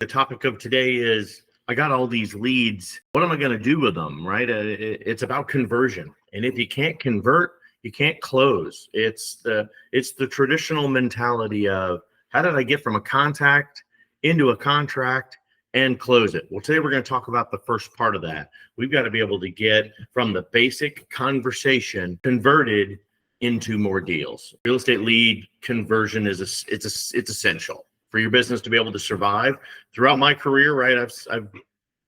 The topic of today is I got all these leads. What am I going to do with them, right? It's about conversion. And if you can't convert, you can't close. It's the traditional mentality of how did I get from a contact into a contract and close it? Well, today we're going to talk about the first part of that. We've got to be able to get from the basic conversation converted into more deals. Real estate lead conversion is it's essential for your business to be able to survive. Throughout my career, right, I've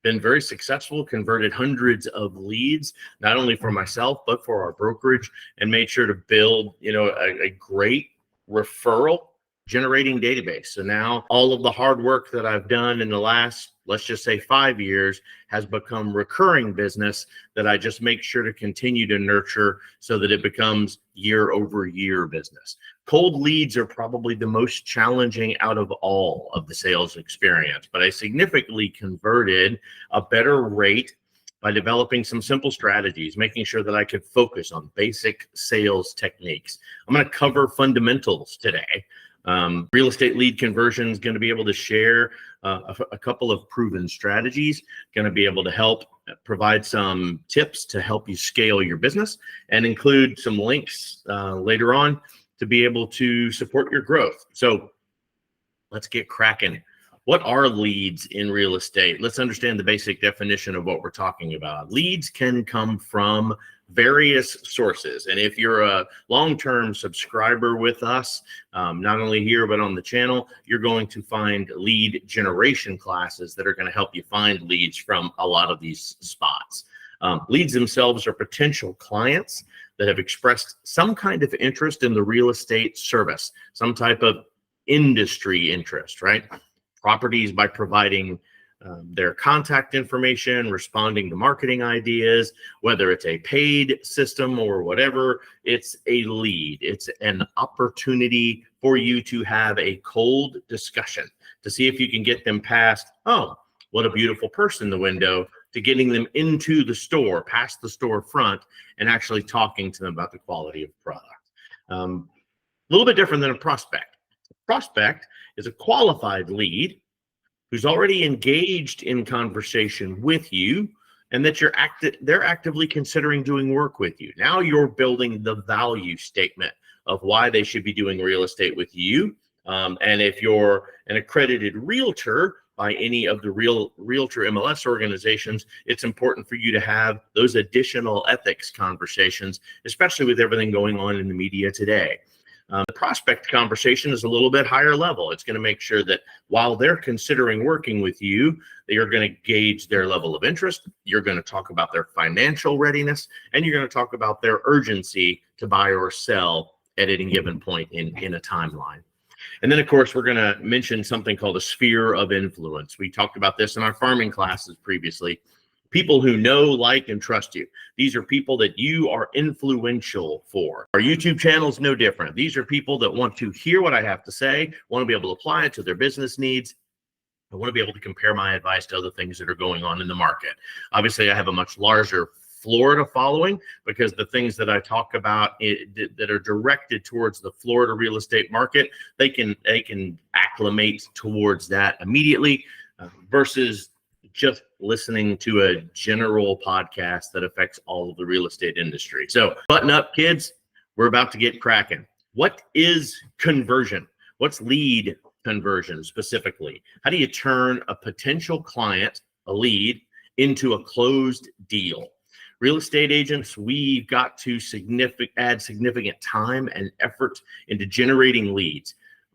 been very successful, converted hundreds of leads, not only for myself, but for our brokerage, and made sure to build, a great referral generating database. So now all of the hard work that I've done in the last, let's just say 5 years, has become recurring business that I just make sure to continue to nurture so that it becomes year over year business. Cold leads are probably the most challenging out of all of the sales experience, but I significantly converted a better rate by developing some simple strategies, making sure that I could focus on basic sales techniques. I'm going to cover fundamentals today. Real estate lead conversion is going to be able to share a couple of proven strategies, going to be able to help provide some tips to help you scale your business, and include some links later on to be able to support your growth. So let's get cracking. What are leads in real estate? Let's understand the basic definition of what we're talking about. Leads can come from various sources. And if you're a long-term subscriber with us, not only here, but on the channel, you're going to find lead generation classes that are going to help you find leads from a lot of these spots. Leads themselves are potential clients that have expressed some kind of interest in the real estate service, some type of industry interest, right? Properties by providing their contact information, responding to marketing ideas, whether it's a paid system or whatever, it's a lead. It's an opportunity for you to have a cold discussion to see if you can get them past, oh, what a beautiful person in the window, to getting them into the store, past the store front, and actually talking to them about the quality of product. A little bit different than a prospect. A prospect is a qualified lead who's already engaged in conversation with you, and that they're actively considering doing work with you. Now you're building the value statement of why they should be doing real estate with you. And if you're an accredited realtor by any of the realtor MLS organizations, it's important for you to have those additional ethics conversations, especially with everything going on in the media today. The prospect conversation is a little bit higher level. It's going to make sure that while they're considering working with you, they are going to gauge their level of interest. You're going to talk about their financial readiness, and you're going to talk about their urgency to buy or sell at any given point in a timeline. And then, of course, we're going to mention something called a sphere of influence. We talked about this in our farming classes previously. People who know, like, and trust you. These are people that you are influential for. Our YouTube channel is no different. These are people that want to hear what I have to say, want to be able to apply it to their business needs. I want to be able to compare my advice to other things that are going on in the market. Obviously, I have a much larger Florida following because the things that I talk about that are directed towards the Florida real estate market, they can acclimate towards that immediately versus just listening to a general podcast that affects all of the real estate industry. So button up, kids. We're about to get cracking. What is conversion? What's lead conversion specifically? How do you turn a potential client, a lead, into a closed deal? Real estate agents, we've got to add significant time and effort into generating leads.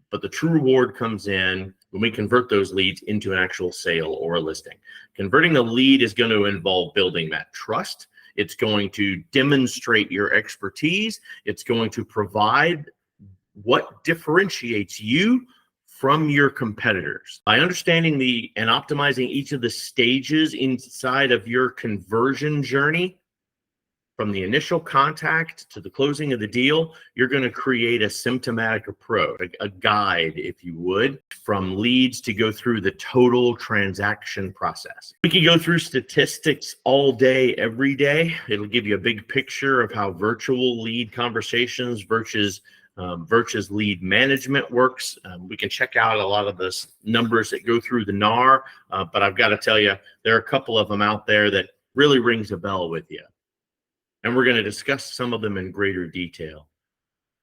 But the true reward comes in when we convert those leads into an actual sale or a listing. Converting a lead is going to involve building that trust. It's going to demonstrate your expertise. It's going to provide what differentiates you from your competitors. By understanding and optimizing each of the stages inside of your conversion journey, from the initial contact to the closing of the deal, you're going to create a symptomatic approach, a guide, if you would, from leads to go through the total transaction process. We can go through statistics all day, every day. It'll give you a big picture of how virtual lead conversations versus Virtu's lead management works. We can check out a lot of the numbers that go through the NAR, but I've got to tell you, there are a couple of them out there that really rings a bell with you. And we're going to discuss some of them in greater detail.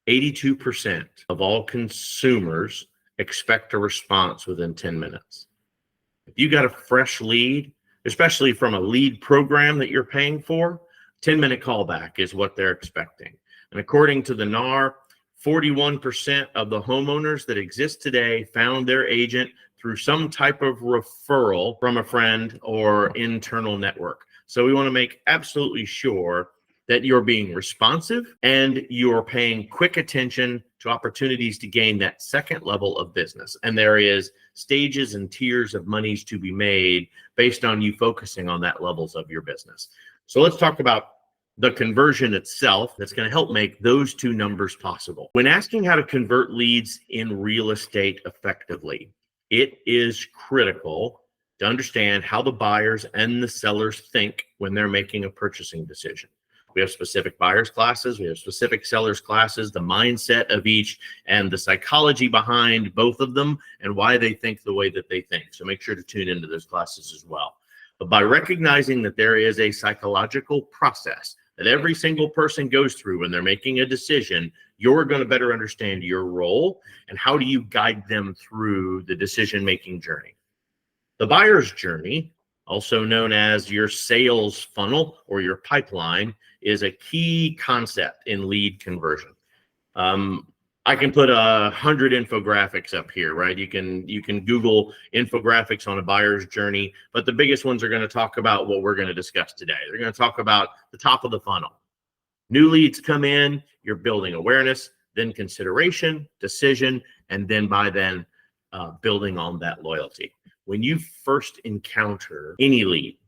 82% of all consumers expect a response within 10 minutes. If you got a fresh lead, especially from a lead program that you're paying for, 10-minute callback is what they're expecting. And according to the NAR, 41% of the homeowners that exist today found their agent through some type of referral from a friend or internal network. So we want to make absolutely sure that you're being responsive and you're paying quick attention to opportunities to gain that second level of business. And there is stages and tiers of monies to be made based on you focusing on that levels of your business. So let's talk about the conversion itself that's going to help make those two numbers possible. When asking how to convert leads in real estate effectively, it is critical to understand how the buyers and the sellers think when they're making a purchasing decision. We have specific buyers classes, we have specific sellers classes, the mindset of each and the psychology behind both of them and why they think the way that they think. So make sure to tune into those classes as well. But by recognizing that there is a psychological process that every single person goes through when they're making a decision, you're going to better understand your role and how do you guide them through the decision-making journey. The buyer's journey, also known as your sales funnel or your pipeline, is a key concept in lead conversion. I can put 100 infographics up here, right? You can Google infographics on a buyer's journey, but the biggest ones are going to talk about what we're going to discuss today. They're going to talk about the top of the funnel. New leads come in, you're building awareness, then consideration, decision, and then building on that loyalty. When you first encounter any lead,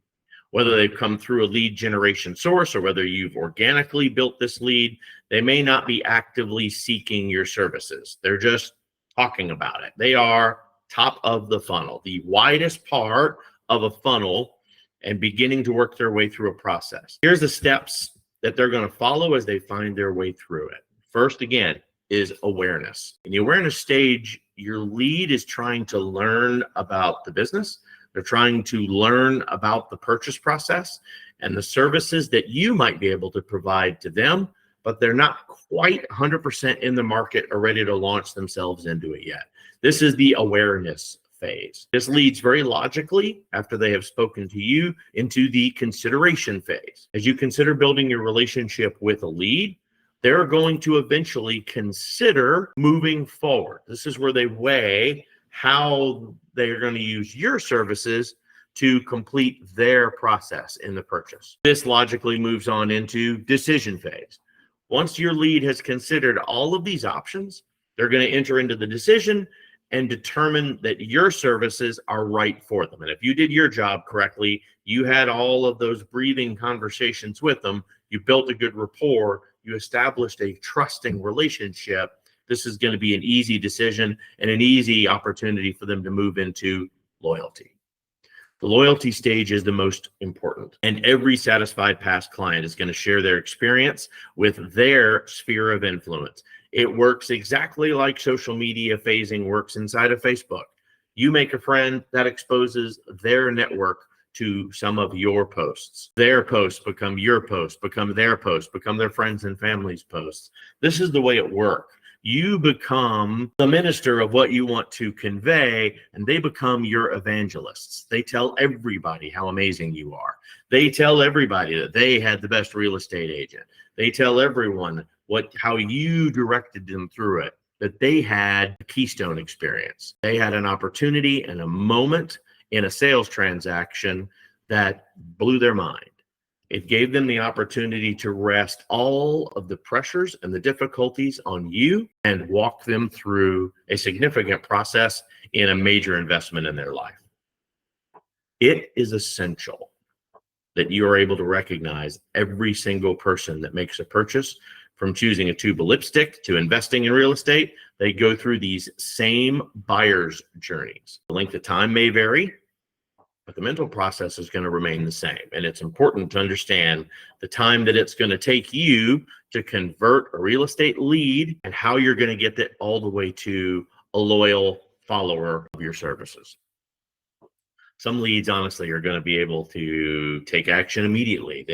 whether they've come through a lead generation source or whether you've organically built this lead, they may not be actively seeking your services. They're just talking about it. They are top of the funnel, the widest part of a funnel, and beginning to work their way through a process. Here's the steps that they're going to follow as they find their way through it. First, again, is awareness. In the awareness stage, your lead is trying to learn about the business. They're trying to learn about the purchase process and the services that you might be able to provide to them, but they're not quite 100% in the market or ready to launch themselves into it yet. This is the awareness phase. This leads very logically, after they have spoken to you, into the consideration phase. As you consider building your relationship with a lead, they're going to eventually consider moving forward. This is where they weigh how they're going to use your services to complete their process in the purchase. This logically moves on into decision phase. Once your lead has considered all of these options, they're going to enter into the decision and determine that your services are right for them. And if you did your job correctly, you had all of those breathing conversations with them, you built a good rapport, you established a trusting relationship, this is going to be an easy decision and an easy opportunity for them to move into loyalty. The loyalty stage is the most important, and every satisfied past client is going to share their experience with their sphere of influence. It works exactly like social media phasing works inside of Facebook. You make a friend that exposes their network to some of your posts. Their posts become your posts, become their posts, become their friends and family's posts. This is the way it works. You become the minister of what you want to convey, and they become your evangelists. They tell everybody how amazing you are. They tell everybody that they had the best real estate agent. They tell everyone how you directed them through it, that they had a keystone experience. They had an opportunity and a moment in a sales transaction that blew their mind. It gave them the opportunity to rest all of the pressures and the difficulties on you and walk them through a significant process in a major investment in their life. It is essential that you are able to recognize every single person that makes a purchase, from choosing a tube of lipstick to investing in real estate. They go through these same buyer's journeys. The length of time may vary, but the mental process is going to remain the same. And it's important to understand the time that it's going to take you to convert a real estate lead and how you're going to get that all the way to a loyal follower of your services. Some leads, honestly, are going to be able to take action immediately.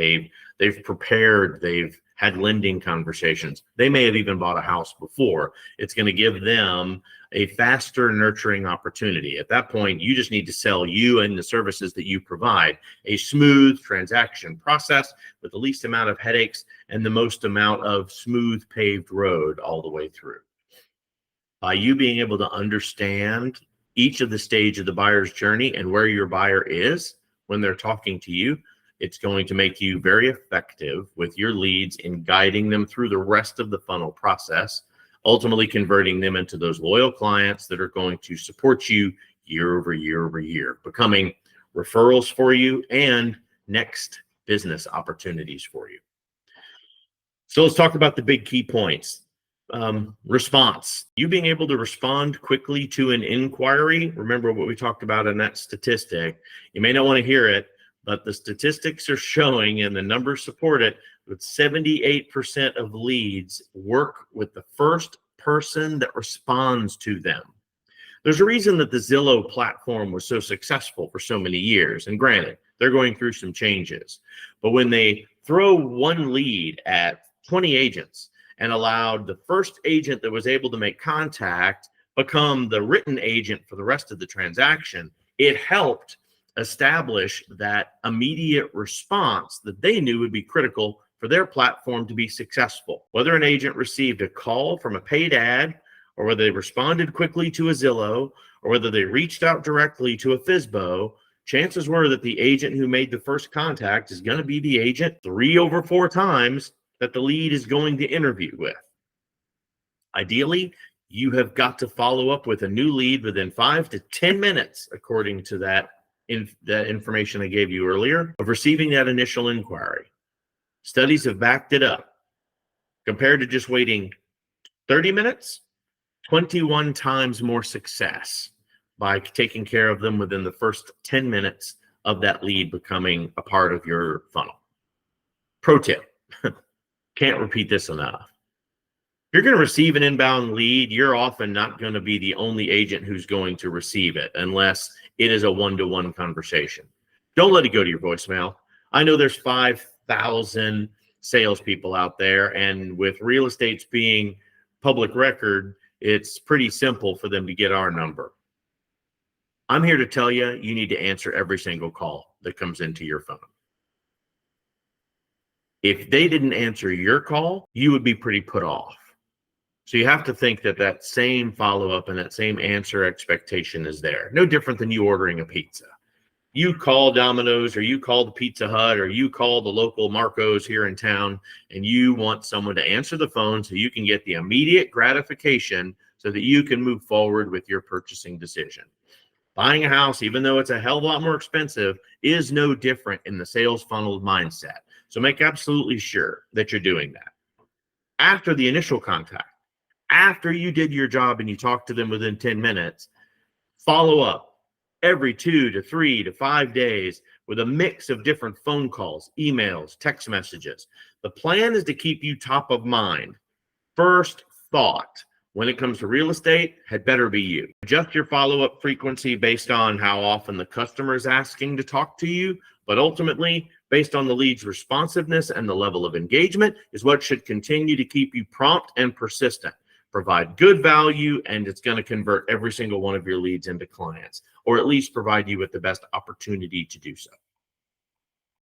They've prepared, they've had lending conversations. They may have even bought a house before. It's going to give them a faster nurturing opportunity. At that point, you just need to sell you and the services that you provide a smooth transaction process with the least amount of headaches and the most amount of smooth paved road all the way through. By you being able to understand each of the stage of the buyer's journey and where your buyer is when they're talking to you, it's going to make you very effective with your leads in guiding them through the rest of the funnel process, ultimately converting them into those loyal clients that are going to support you year over year over year, becoming referrals for you and next business opportunities for you. So let's talk about the big key points. Response. You being able to respond quickly to an inquiry. Remember what we talked about in that statistic. You may not want to hear it, but the statistics are showing and the numbers support it that 78% of leads work with the first person that responds to them. There's a reason that the Zillow platform was so successful for so many years. And granted, they're going through some changes. But when they throw one lead at 20 agents and allowed the first agent that was able to make contact become the written agent for the rest of the transaction, it helped establish that immediate response that they knew would be critical for their platform to be successful. Whether an agent received a call from a paid ad, or whether they responded quickly to a Zillow, or whether they reached out directly to a FSBO, chances were that the agent who made the first contact is going to be the agent 3 over 4 times that the lead is going to interview with. Ideally, you have got to follow up with a new lead within 5 to 10 minutes, according to that information I gave you earlier, of receiving that initial inquiry. Studies have backed it up. Compared to just waiting 30 minutes, 21 times more success by taking care of them within the first 10 minutes of that lead becoming a part of your funnel. Pro tip. Can't repeat this enough. If you're going to receive an inbound lead, you're often not going to be the only agent who's going to receive it unless it is a one-to-one conversation. Don't let it go to your voicemail. I know there's 5,000 salespeople out there, and with real estates being public record, it's pretty simple for them to get our number. I'm here to tell you, you need to answer every single call that comes into your phone. If they didn't answer your call, you would be pretty put off. So you have to think that that same follow-up and that same answer expectation is there. No different than you ordering a pizza. You call Domino's, or you call the Pizza Hut, or you call the local Marco's here in town, and you want someone to answer the phone so you can get the immediate gratification so that you can move forward with your purchasing decision. Buying a house, even though it's a hell of a lot more expensive, is no different in the sales funnel mindset. So make absolutely sure that you're doing that. After the initial contact, after you did your job and you talked to them within 10 minutes, follow up every 2 to 3 to 5 days with a mix of different phone calls, emails, text messages. The plan is to keep you top of mind. First thought when it comes to real estate had better be you. Adjust your follow-up frequency based on how often the customer is asking to talk to you, but ultimately, based on the lead's responsiveness and the level of engagement, is what should continue to keep you prompt and persistent. Provide good value, and it's going to convert every single one of your leads into clients, or at least provide you with the best opportunity to do so.